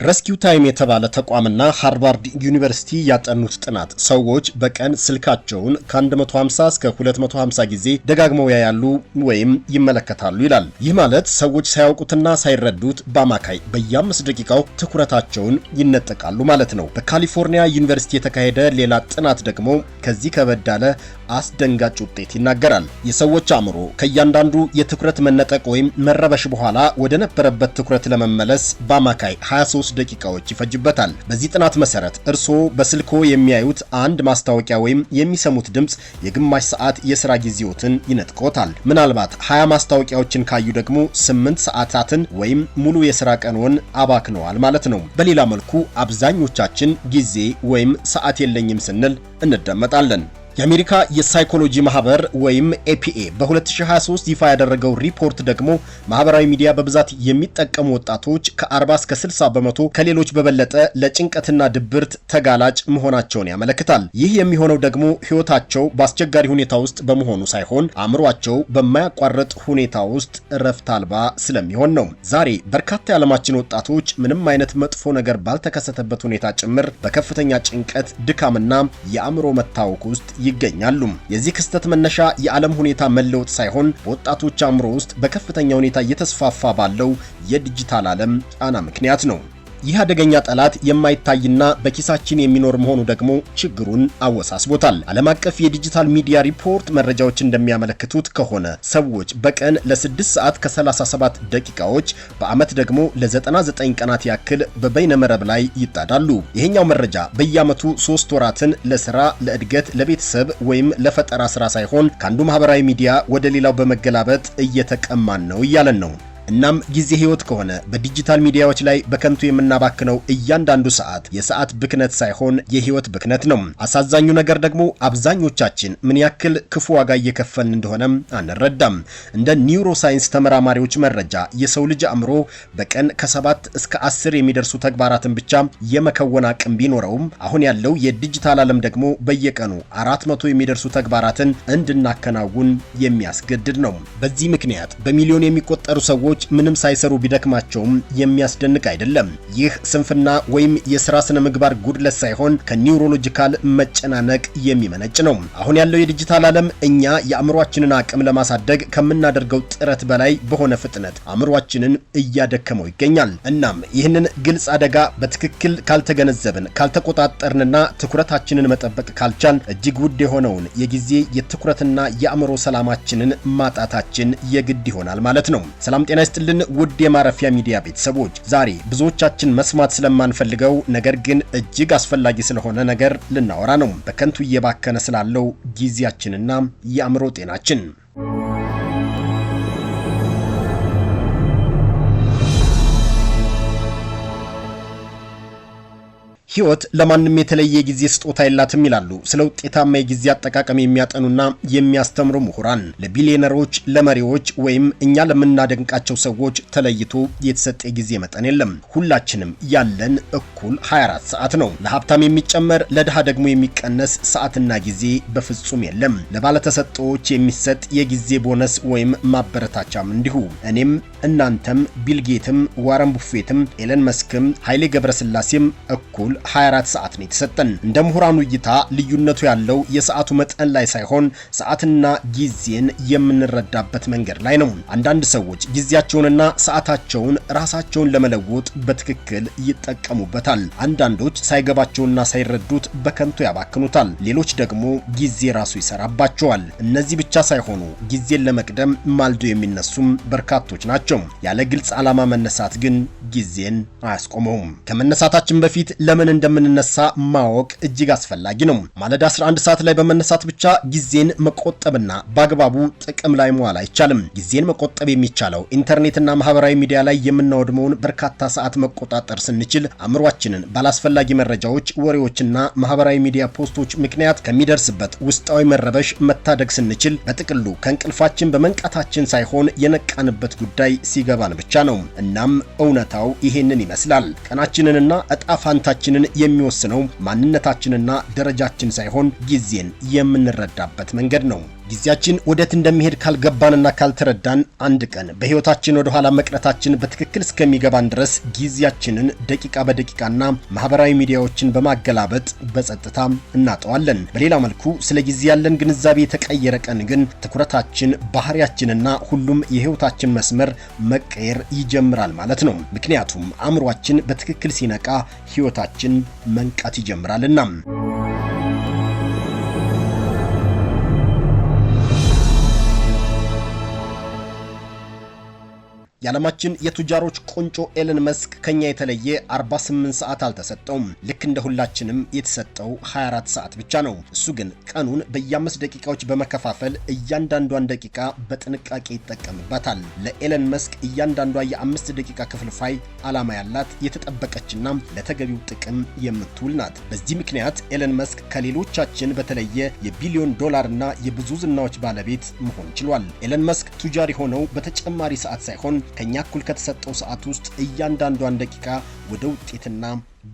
ሬስኪው ታይም የተባለ ተቋምና ሃርቫርድ ዩኒቨርሲቲ ያጠኑት ጥናት ሰዎች በቀን ስልካቸውን ከ150 እስከ 250 ጊዜ ደጋግመው ያያሉ ወይም ይመለከታሉ ይላል። ይህ ማለት ሰዎች ሳያውቁትና ሳይረዱት በአማካይ በየ5 ደቂቃው ትኩረታቸውን ይነጠቃሉ ማለት ነው። በካሊፎርኒያ ዩኒቨርሲቲ የተካሄደ ሌላ ጥናት ደግሞ ከዚህ ከበድ ያለ አስደንጋጭ ውጤት ይናገራል። የሰዎች አእምሮ ከእያንዳንዱ የትኩረት መነጠቅ ወይም መረበሽ በኋላ ወደ ነበረበት ትኩረት ለመመለስ በአማካይ 23 ደቂቃዎች ይፈጅበታል። በዚህ ጥናት መሰረት እርስዎ በስልኮ የሚያዩት አንድ ማስታወቂያ ወይም የሚሰሙት ድምጽ የግማሽ ሰዓት የሥራ ጊዜዎትን ይነጥቆታል። ምናልባት 20 ማስታወቂያዎችን ካዩ ደግሞ 8 ሰዓታትን ወይም ሙሉ የሥራ ቀንዎን አባክነዋል ማለት ነው። በሌላ መልኩ አብዛኞቻችን ጊዜ ወይም ሰዓት የለኝም ስንል እንደመጣለን። የአሜሪካ የሳይኮሎጂ ማህበር ወይም ኤፒኤ በ2023 ይፋ ያደረገው ሪፖርት ደግሞ ማህበራዊ ሚዲያ በብዛት የሚጠቀሙ ወጣቶች ከ40 እስከ 60 በመቶ ከሌሎች በበለጠ ለጭንቀትና ድብርት ተጋላጭ መሆናቸውን ያመለክታል። ይህ የሚሆነው ደግሞ ህይወታቸው በአስቸጋሪ ሁኔታ ውስጥ በመሆኑ ሳይሆን አእምሯቸው በማያቋርጥ ሁኔታ ውስጥ እረፍት አልባ ስለሚሆን ነው። ዛሬ በርካታ የዓለማችን ወጣቶች ምንም አይነት መጥፎ ነገር ባልተከሰተበት ሁኔታ ጭምር በከፍተኛ ጭንቀት፣ ድካምና የአእምሮ መታወክ ውስጥ ይገኛሉ። የዚህ ክስተት መነሻ የዓለም ሁኔታ መለወጥ ሳይሆን በወጣቶች አእምሮ ውስጥ በከፍተኛ ሁኔታ እየተስፋፋ ባለው የዲጂታል ዓለም ጫና ምክንያት ነው። ይህ አደገኛ ጠላት የማይታይና በኪሳችን የሚኖር መሆኑ ደግሞ ችግሩን አወሳስቦታል። ዓለም አቀፍ የዲጂታል ሚዲያ ሪፖርት መረጃዎች እንደሚያመለክቱት ከሆነ ሰዎች በቀን ለ6 ሰዓት ከ37 ደቂቃዎች በዓመት ደግሞ ለ99 ቀናት ያክል በበይነመረብ ላይ ይጣዳሉ። ይሄኛው መረጃ በየዓመቱ 3 ወራትን ለሥራ፣ ለእድገት፣ ለቤተሰብ ወይም ለፈጠራ ሥራ ሳይሆን ከአንዱ ማህበራዊ ሚዲያ ወደ ሌላው በመገላበጥ እየተቀማን ነው እያለን ነው። እናም ጊዜ ህይወት ከሆነ በዲጂታል ሚዲያዎች ላይ በከንቱ የምናባክነው እያንዳንዱ ሰዓት የሰዓት ብክነት ሳይሆን የህይወት ብክነት ነው። አሳዛኙ ነገር ደግሞ አብዛኞቻችን ምን ያክል ክፉ ዋጋ እየከፈልን እንደሆነም አንረዳም። እንደ ኒውሮሳይንስ ተመራማሪዎች መረጃ የሰው ልጅ አእምሮ በቀን ከ7 እስከ 10 የሚደርሱ ተግባራትን ብቻ የመከወን አቅም ቢኖረውም አሁን ያለው የዲጂታል ዓለም ደግሞ በየቀኑ 400 የሚደርሱ ተግባራትን እንድናከናውን የሚያስገድድ ነው። በዚህ ምክንያት በሚሊዮን የሚቆጠሩ ሰዎች ምንም ሳይሰሩ ቢደክማቸውም የሚያስደንቅ አይደለም። ይህ ስንፍና ወይም የሥራ ስነ ምግባር ጉድለት ሳይሆን ከኒውሮሎጂካል መጨናነቅ የሚመነጭ ነው። አሁን ያለው የዲጂታል ዓለም እኛ የአእምሯችንን አቅም ለማሳደግ ከምናደርገው ጥረት በላይ በሆነ ፍጥነት አእምሯችንን እያደከመው ይገኛል። እናም ይህንን ግልጽ አደጋ በትክክል ካልተገነዘብን፣ ካልተቆጣጠርንና ትኩረታችንን መጠበቅ ካልቻል እጅግ ውድ የሆነውን የጊዜ የትኩረትና የአእምሮ ሰላማችንን ማጣታችን የግድ ይሆናል ማለት ነው። ሰላም ጤና ይስጥልን ውድ የማረፊያ ሚዲያ ቤተሰቦች፣ ዛሬ ብዙዎቻችን መስማት ስለማንፈልገው ነገር ግን እጅግ አስፈላጊ ስለሆነ ነገር ልናወራ ነው። በከንቱ እየባከነ ስላለው ጊዜያችንና የአእምሮ ጤናችን። ህይወት ለማንም የተለየ ጊዜ ስጦታ የላትም ይላሉ ስለ ውጤታማ የጊዜ አጠቃቀም የሚያጠኑና የሚያስተምሩ ምሁራን። ለቢሊዮነሮች፣ ለመሪዎች ወይም እኛ ለምናደንቃቸው ሰዎች ተለይቶ የተሰጠ ጊዜ መጠን የለም። ሁላችንም ያለን እኩል 24 ሰዓት ነው። ለሀብታም የሚጨመር ለድሃ ደግሞ የሚቀነስ ሰዓትና ጊዜ በፍጹም የለም። ለባለተሰጥኦዎች የሚሰጥ የጊዜ ቦነስ ወይም ማበረታቻም እንዲሁ። እኔም እናንተም ቢልጌትም ዋረን ቡፌትም ኤለን መስክም ኃይሌ ገብረስላሴም እኩል 24 ሰዓት ነው የተሰጠን። እንደ ምሁራኑ እይታ ልዩነቱ ያለው የሰዓቱ መጠን ላይ ሳይሆን ሰዓትና ጊዜን የምንረዳበት መንገድ ላይ ነው። አንዳንድ ሰዎች ጊዜያቸውንና ሰዓታቸውን ራሳቸውን ለመለወጥ በትክክል ይጠቀሙበታል። አንዳንዶች ሳይገባቸውና ሳይረዱት በከንቱ ያባክኑታል። ሌሎች ደግሞ ጊዜ ራሱ ይሰራባቸዋል። እነዚህ ብቻ ሳይሆኑ ጊዜን ለመቅደም ማልዶ የሚነሱም በርካቶች ናቸው። ያለ ግልጽ ዓላማ መነሳት ግን ጊዜን አያስቆመውም። ከመነሳታችን በፊት ለምን እንደምንነሳ ማወቅ እጅግ አስፈላጊ ነው። ማለዳ 11 ሰዓት ላይ በመነሳት ብቻ ጊዜን መቆጠብና በአግባቡ ጥቅም ላይ መዋል አይቻልም። ጊዜን መቆጠብ የሚቻለው ኢንተርኔትና ማህበራዊ ሚዲያ ላይ የምናወድመውን በርካታ ሰዓት መቆጣጠር ስንችል፣ አእምሯችንን ባላስፈላጊ መረጃዎች፣ ወሬዎችና ማህበራዊ ሚዲያ ፖስቶች ምክንያት ከሚደርስበት ውስጣዊ መረበሽ መታደግ ስንችል፣ በጥቅሉ ከእንቅልፋችን በመንቃታችን ሳይሆን የነቃንበት ጉዳይ ሲገባን ብቻ ነው። እናም እውነታው ይሄንን ይመስላል። ቀናችንንና እጣ ፋንታችንን የሚወስነው ማንነታችንና ደረጃችን ሳይሆን ጊዜን የምንረዳበት መንገድ ነው። ጊዜያችን ወዴት እንደሚሄድ ካልገባንና ካልተረዳን አንድ ቀን በህይወታችን ወደ ኋላ መቅረታችን በትክክል እስከሚገባን ድረስ ጊዜያችንን ደቂቃ በደቂቃና ማህበራዊ ሚዲያዎችን በማገላበጥ በጸጥታ እናጠዋለን። በሌላ መልኩ ስለ ጊዜ ያለን ግንዛቤ የተቀየረ ቀን ግን ትኩረታችን፣ ባህሪያችንና ሁሉም የህይወታችን መስመር መቀየር ይጀምራል ማለት ነው። ምክንያቱም አእምሯችን በትክክል ሲነቃ ህይወታችን መንቃት ይጀምራልና። የዓለማችን የቱጃሮች ቁንጮ ኤለን መስክ ከኛ የተለየ 48 ሰዓት አልተሰጠውም። ልክ እንደ ሁላችንም የተሰጠው 24 ሰዓት ብቻ ነው። እሱ ግን ቀኑን በየ5 ደቂቃዎች በመከፋፈል እያንዳንዷን ደቂቃ በጥንቃቄ ይጠቀምባታል። ለኤለን መስክ እያንዳንዷ የ5 ደቂቃ ክፍልፋይ ዓላማ ያላት የተጠበቀችና ለተገቢው ጥቅም የምትውል ናት። በዚህ ምክንያት ኤለን መስክ ከሌሎቻችን በተለየ የቢሊዮን ዶላርና የብዙ ዝናዎች ባለቤት መሆን ችሏል። ኤለን መስክ ቱጃር የሆነው በተጨማሪ ሰዓት ሳይሆን ከኛ እኩል ከተሰጠው ሰዓት ውስጥ እያንዳንዷን ደቂቃ ወደ ውጤትና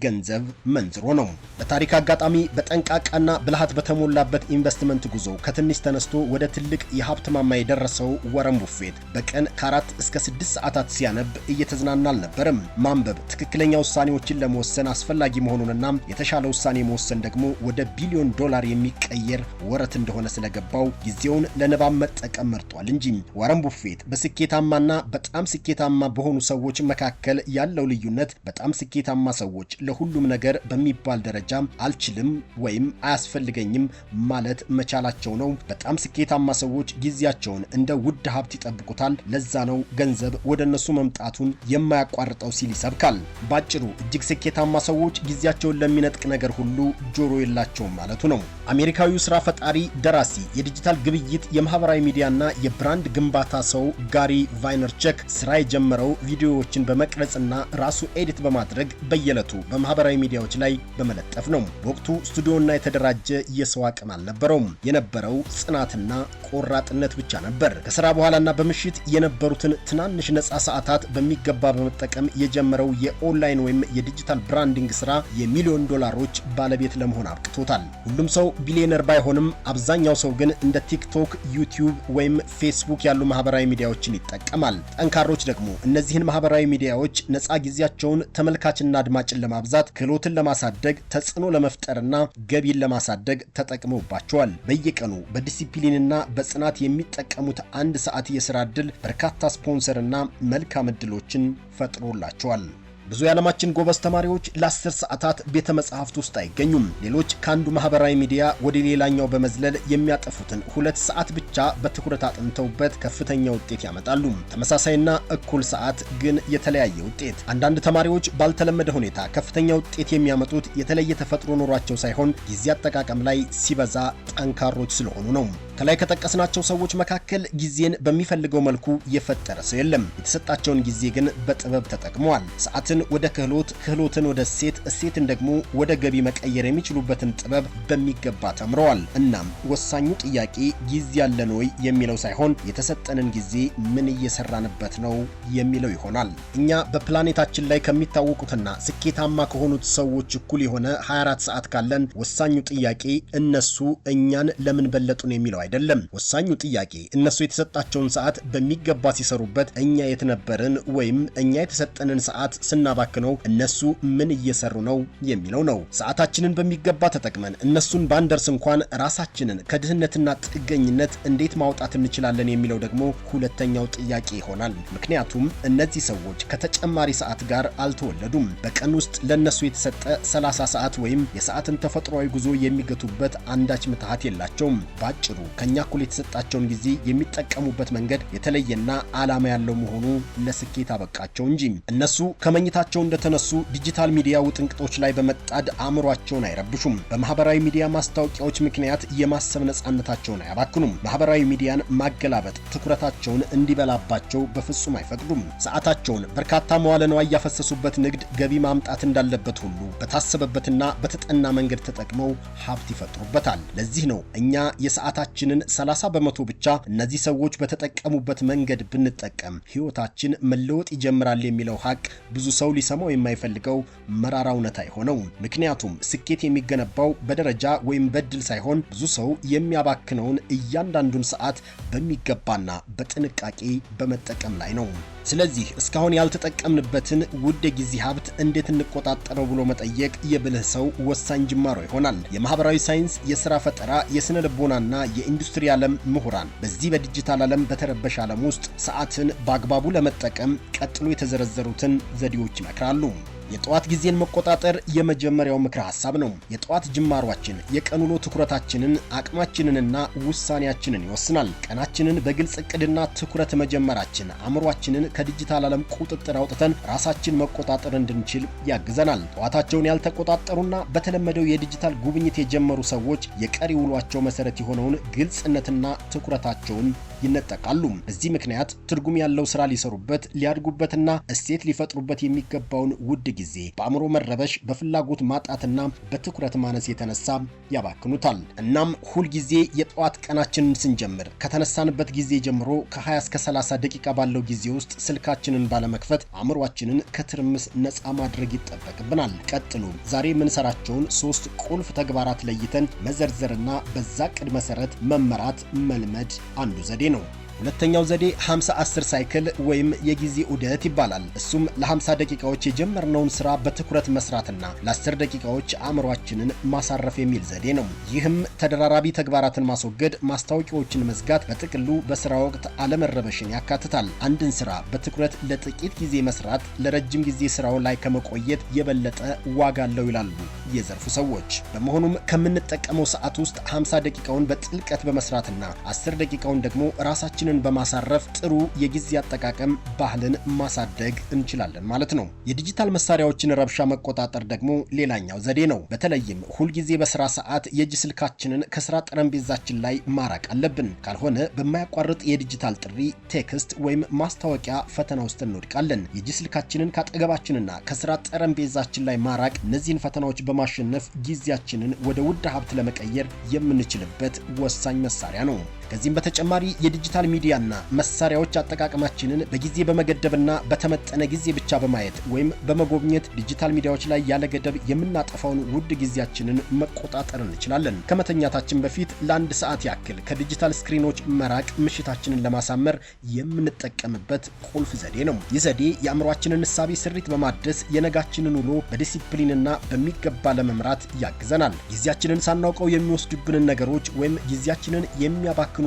ገንዘብ መንዝሮ ነው። በታሪክ አጋጣሚ በጠንቃቃና ብልሃት በተሞላበት ኢንቨስትመንት ጉዞ ከትንሽ ተነስቶ ወደ ትልቅ የሀብት ማማ የደረሰው ወረን ቡፌት በቀን ከ4 እስከ 6 ሰዓታት ሲያነብ እየተዝናና አልነበረም። ማንበብ ትክክለኛ ውሳኔዎችን ለመወሰን አስፈላጊ መሆኑንና የተሻለ ውሳኔ መወሰን ደግሞ ወደ ቢሊዮን ዶላር የሚቀየር ወረት እንደሆነ ስለገባው ጊዜውን ለንባብ መጠቀም መርጧል እንጂ። ወረን ቡፌት በስኬታማና በጣም ስኬታማ በሆኑ ሰዎች መካከል ያለው ልዩነት በጣም ስኬታማ ሰዎች ለሁሉም ነገር በሚባል ደረጃ አልችልም ወይም አያስፈልገኝም ማለት መቻላቸው ነው። በጣም ስኬታማ ሰዎች ጊዜያቸውን እንደ ውድ ሀብት ይጠብቁታል። ለዛ ነው ገንዘብ ወደ እነሱ መምጣቱን የማያቋርጠው ሲል ይሰብካል። ባጭሩ እጅግ ስኬታማ ሰዎች ጊዜያቸውን ለሚነጥቅ ነገር ሁሉ ጆሮ የላቸውም ማለቱ ነው። አሜሪካዊው ስራ ፈጣሪ፣ ደራሲ፣ የዲጂታል ግብይት፣ የማህበራዊ ሚዲያና የብራንድ ግንባታ ሰው ጋሪ ቫይነርቸክ ስራ የጀመረው ቪዲዮዎችን በመቅረጽና ራሱ ኤዲት በማድረግ በየዕለቱ በማህበራዊ ሚዲያዎች ላይ በመለጠፍ ነው። በወቅቱ ስቱዲዮና የተደራጀ የሰው አቅም አልነበረውም። የነበረው ጽናትና ቆራጥነት ብቻ ነበር። ከስራ በኋላና በምሽት የነበሩትን ትናንሽ ነፃ ሰዓታት በሚገባ በመጠቀም የጀመረው የኦንላይን ወይም የዲጂታል ብራንዲንግ ስራ የሚሊዮን ዶላሮች ባለቤት ለመሆን አብቅቶታል። ሁሉም ሰው ቢሊዮነር ባይሆንም አብዛኛው ሰው ግን እንደ ቲክቶክ፣ ዩቲዩብ ወይም ፌስቡክ ያሉ ማህበራዊ ሚዲያዎችን ይጠቀማል። ጠንካሮች ደግሞ እነዚህን ማህበራዊ ሚዲያዎች ነፃ ጊዜያቸውን ተመልካችና አድማጭን ለማብዛት፣ ክህሎትን ለማሳደግ፣ ተጽዕኖ ለመፍጠርና ገቢን ለማሳደግ ተጠቅመውባቸዋል። በየቀኑ በዲሲፕሊንና በጽናት የሚጠቀሙት 1 ሰዓት የሥራ ዕድል በርካታ ስፖንሰርና መልካም ዕድሎችን ፈጥሮላቸዋል። ብዙ የዓለማችን ጎበዝ ተማሪዎች ለ10 ሰዓታት ቤተ መጻሕፍት ውስጥ አይገኙም። ሌሎች ከአንዱ ማህበራዊ ሚዲያ ወደ ሌላኛው በመዝለል የሚያጠፉትን 2 ሰዓት ብቻ በትኩረት አጥንተውበት ከፍተኛ ውጤት ያመጣሉ። ተመሳሳይና እኩል ሰዓት ግን የተለያየ ውጤት። አንዳንድ ተማሪዎች ባልተለመደ ሁኔታ ከፍተኛ ውጤት የሚያመጡት የተለየ ተፈጥሮ ኖሯቸው ሳይሆን ጊዜ አጠቃቀም ላይ ሲበዛ ጠንካሮች ስለሆኑ ነው። ከላይ ከጠቀስናቸው ሰዎች መካከል ጊዜን በሚፈልገው መልኩ የፈጠረ ሰው የለም። የተሰጣቸውን ጊዜ ግን በጥበብ ተጠቅመዋል። ሰዓትን ወደ ክህሎት፣ ክህሎትን ወደ እሴት፣ እሴትን ደግሞ ወደ ገቢ መቀየር የሚችሉበትን ጥበብ በሚገባ ተምረዋል። እናም ወሳኙ ጥያቄ ጊዜ ያለን ወይ የሚለው ሳይሆን የተሰጠንን ጊዜ ምን እየሰራንበት ነው የሚለው ይሆናል። እኛ በፕላኔታችን ላይ ከሚታወቁትና ስኬታማ ከሆኑት ሰዎች እኩል የሆነ 24 ሰዓት ካለን ወሳኙ ጥያቄ እነሱ እኛን ለምን በለጡን የሚለው አይደለም። ወሳኙ ጥያቄ እነሱ የተሰጣቸውን ሰዓት በሚገባ ሲሰሩበት እኛ የት ነበርን ወይም እኛ የተሰጠንን ሰዓት ስናባክነው እነሱ ምን እየሰሩ ነው የሚለው ነው። ሰዓታችንን በሚገባ ተጠቅመን እነሱን ባንደርስ እንኳን ራሳችንን ከድህነትና ጥገኝነት እንዴት ማውጣት እንችላለን የሚለው ደግሞ ሁለተኛው ጥያቄ ይሆናል። ምክንያቱም እነዚህ ሰዎች ከተጨማሪ ሰዓት ጋር አልተወለዱም። በቀን ውስጥ ለነሱ የተሰጠ 30 ሰዓት ወይም የሰዓትን ተፈጥሯዊ ጉዞ የሚገቱበት አንዳች ምትሃት የላቸውም። ባጭሩ ከኛ እኩል የተሰጣቸውን ጊዜ የሚጠቀሙበት መንገድ የተለየና ዓላማ ያለው መሆኑ ለስኬት አበቃቸው እንጂ እነሱ ከመኝታቸው እንደተነሱ ዲጂታል ሚዲያ ውጥንቅጦች ላይ በመጣድ አእምሯቸውን አይረብሹም። በማህበራዊ ሚዲያ ማስታወቂያዎች ምክንያት የማሰብ ነፃነታቸውን አያባክኑም። ማህበራዊ ሚዲያን ማገላበጥ ትኩረታቸውን እንዲበላባቸው በፍጹም አይፈቅዱም። ሰዓታቸውን በርካታ መዋለ ንዋይ ያፈሰሱበት ንግድ ገቢ ማምጣት እንዳለበት ሁሉ በታሰበበትና በተጠና መንገድ ተጠቅመው ሀብት ይፈጥሩበታል። ለዚህ ነው እኛ የሰዓታችን ጊዜያችንን 30% ብቻ እነዚህ ሰዎች በተጠቀሙበት መንገድ ብንጠቀም ህይወታችን መለወጥ ይጀምራል የሚለው ሀቅ ብዙ ሰው ሊሰማው የማይፈልገው መራራ እውነታ የሆነው። ምክንያቱም ስኬት የሚገነባው በደረጃ ወይም በድል ሳይሆን ብዙ ሰው የሚያባክነውን እያንዳንዱን ሰዓት በሚገባና በጥንቃቄ በመጠቀም ላይ ነው። ስለዚህ እስካሁን ያልተጠቀምንበትን ውድ የጊዜ ሀብት እንዴት እንቆጣጠረው ብሎ መጠየቅ የብልህ ሰው ወሳኝ ጅማሮ ይሆናል። የማህበራዊ ሳይንስ፣ የሥራ ፈጠራ፣ የስነ ልቦናና የኢንዱስትሪ ዓለም ምሁራን በዚህ በዲጂታል ዓለም በተረበሸ ዓለም ውስጥ ሰዓትን በአግባቡ ለመጠቀም ቀጥሎ የተዘረዘሩትን ዘዴዎች ይመክራሉ። የጠዋት ጊዜን መቆጣጠር የመጀመሪያው ምክረ ሐሳብ ነው። የጠዋት ጅማሯችን የቀን ውሎ ትኩረታችንን፣ አቅማችንንና ውሳኔያችንን ይወስናል። ቀናችንን በግልጽ እቅድና ትኩረት መጀመራችን አእምሯችንን ከዲጂታል ዓለም ቁጥጥር አውጥተን ራሳችን መቆጣጠር እንድንችል ያግዘናል። ጠዋታቸውን ያልተቆጣጠሩና በተለመደው የዲጂታል ጉብኝት የጀመሩ ሰዎች የቀሪ ውሏቸው መሰረት የሆነውን ግልጽነትና ትኩረታቸውን ይነጠቃሉ። በዚህ ምክንያት ትርጉም ያለው ስራ ሊሰሩበት፣ ሊያድጉበትና እሴት ሊፈጥሩበት የሚገባውን ውድ ጊዜ በአእምሮ መረበሽ፣ በፍላጎት ማጣትና በትኩረት ማነስ የተነሳ ያባክኑታል። እናም ሁል ጊዜ የጠዋት ቀናችንን ስንጀምር ከተነሳንበት ጊዜ ጀምሮ ከ20 እስከ 30 ደቂቃ ባለው ጊዜ ውስጥ ስልካችንን ባለመክፈት አእምሯችንን ከትርምስ ነፃ ማድረግ ይጠበቅብናል። ቀጥሎ ዛሬ የምንሰራቸውን 3 ቁልፍ ተግባራት ለይተን መዘርዘርና በዛ ዕቅድ መሰረት መመራት መልመድ አንዱ ዘዴ ነው። ሁለተኛው ዘዴ 50-10 ሳይክል ወይም የጊዜ ዑደት ይባላል። እሱም ለ50 ደቂቃዎች የጀመርነውን ስራ በትኩረት መስራትና ለ10 ደቂቃዎች አእምሯችንን ማሳረፍ የሚል ዘዴ ነው። ይህም ተደራራቢ ተግባራትን ማስወገድ፣ ማስታወቂያዎችን መዝጋት፣ በጥቅሉ በስራ ወቅት አለመረበሽን ያካትታል። አንድን ስራ በትኩረት ለጥቂት ጊዜ መስራት ለረጅም ጊዜ ስራው ላይ ከመቆየት የበለጠ ዋጋ አለው ይላሉ የዘርፉ ሰዎች። በመሆኑም ከምንጠቀመው ሰዓት ውስጥ 50 ደቂቃውን በጥልቀት በመስራትና 10 ደቂቃውን ደግሞ ራሳችንን በማሳረፍ ጥሩ የጊዜ አጠቃቀም ባህልን ማሳደግ እንችላለን ማለት ነው። የዲጂታል መሳሪያዎችን ረብሻ መቆጣጠር ደግሞ ሌላኛው ዘዴ ነው። በተለይም ሁልጊዜ በስራ ሰዓት የእጅ ስልካችንን ከስራ ጠረጴዛችን ላይ ማራቅ አለብን። ካልሆነ በማያቋርጥ የዲጂታል ጥሪ፣ ቴክስት ወይም ማስታወቂያ ፈተና ውስጥ እንወድቃለን። የእጅ ስልካችንን ከአጠገባችንና ከስራ ጠረጴዛችን ላይ ማራቅ እነዚህን ፈተናዎች በማሸነፍ ጊዜያችንን ወደ ውድ ሀብት ለመቀየር የምንችልበት ወሳኝ መሳሪያ ነው። ከዚህም በተጨማሪ የዲጂታል ሚዲያና መሳሪያዎች አጠቃቀማችንን በጊዜ በመገደብና በተመጠነ ጊዜ ብቻ በማየት ወይም በመጎብኘት ዲጂታል ሚዲያዎች ላይ ያለ ገደብ የምናጠፋውን ውድ ጊዜያችንን መቆጣጠር እንችላለን። ከመተኛታችን በፊት ለ1 ሰዓት ያክል ከዲጂታል ስክሪኖች መራቅ ምሽታችንን ለማሳመር የምንጠቀምበት ቁልፍ ዘዴ ነው። ይህ ዘዴ የአእምሯችንን እሳቤ ስሪት በማደስ የነጋችንን ውሎ በዲሲፕሊንና በሚገባ ለመምራት ያግዘናል። ጊዜያችንን ሳናውቀው የሚወስዱብንን ነገሮች ወይም ጊዜያችንን የሚያባክኑብንን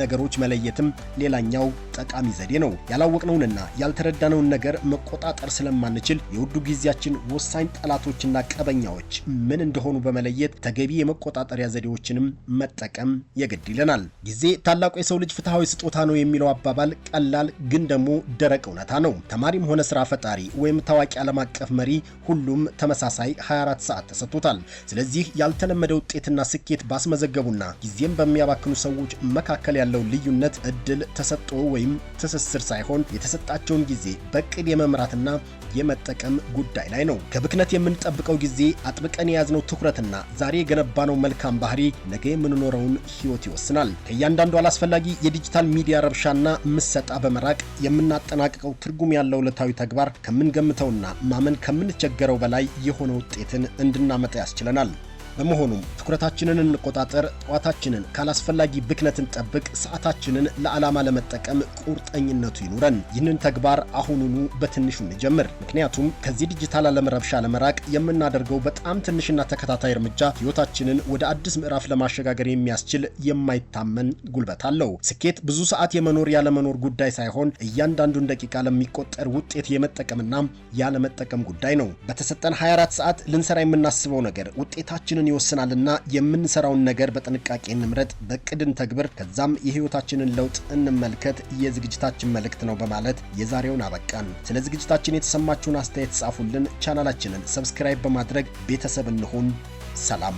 ነገሮች መለየትም ሌላኛው ጠቃሚ ዘዴ ነው። ያላወቅነውንና ያልተረዳነውን ነገር መቆጣጠር ስለማንችል የውዱ ጊዜያችን ወሳኝ ጠላቶችና ቀበኛዎች ምን እንደሆኑ በመለየት ተገቢ የመቆጣጠሪያ ዘዴዎችንም መጠቀም የግድ ይለናል። ጊዜ ታላቁ የሰው ልጅ ፍትሃዊ ስጦታ ነው የሚለው አባባል ቀላል ግን ደግሞ ደረቅ እውነታ ነው። ተማሪም ሆነ ስራ ፈጣሪ ወይም ታዋቂ ዓለም አቀፍ መሪ ሁሉም ተመሳሳይ 24 ሰዓት ተሰጥቶታል። ስለዚህ ያልተለመደ ውጤትና ስኬት ባስመዘገቡና ጊዜም በሚያባክኑ ሰዎች መካከል ያለው ልዩነት እድል፣ ተሰጥኦ ወይም ትስስር ሳይሆን የተሰጣቸውን ጊዜ በቅድ የመምራትና የመጠቀም ጉዳይ ላይ ነው። ከብክነት የምንጠብቀው ጊዜ አጥብቀን የያዝነው ትኩረትና ዛሬ የገነባነው መልካም ባህሪ ነገ የምንኖረውን ህይወት ይወስናል። ከእያንዳንዱ አላስፈላጊ የዲጂታል ሚዲያ ረብሻና ምሰጣ በመራቅ የምናጠናቅቀው ትርጉም ያለው ዕለታዊ ተግባር ከምንገምተውና ማመን ከምንቸገረው በላይ የሆነ ውጤትን እንድናመጣ ያስችለናል። በመሆኑም ትኩረታችንን እንቆጣጠር፣ ጠዋታችንን ካላስፈላጊ ብክነት እንጠብቅ፣ ሰዓታችንን ለዓላማ ለመጠቀም ቁርጠኝነቱ ይኑረን። ይህንን ተግባር አሁኑኑ በትንሹ እንጀምር። ምክንያቱም ከዚህ ዲጂታል ዓለም ረብሻ ለመራቅ የምናደርገው በጣም ትንሽና ተከታታይ እርምጃ ህይወታችንን ወደ አዲስ ምዕራፍ ለማሸጋገር የሚያስችል የማይታመን ጉልበት አለው። ስኬት ብዙ ሰዓት የመኖር ያለመኖር ጉዳይ ሳይሆን እያንዳንዱን ደቂቃ ለሚቆጠር ውጤት የመጠቀምና ያለመጠቀም ጉዳይ ነው። በተሰጠን 24 ሰዓት ልንሰራ የምናስበው ነገር ውጤታችንን ይወስናልና የምንሰራውን ነገር በጥንቃቄ እንምረጥ፣ በቅድን ተግብር፣ ከዛም የህይወታችንን ለውጥ እንመልከት የዝግጅታችን መልእክት ነው በማለት የዛሬውን አበቃን። ስለ ዝግጅታችን የተሰማችሁን አስተያየት ጻፉልን። ቻናላችንን ሰብስክራይብ በማድረግ ቤተሰብ እንሁን። ሰላም።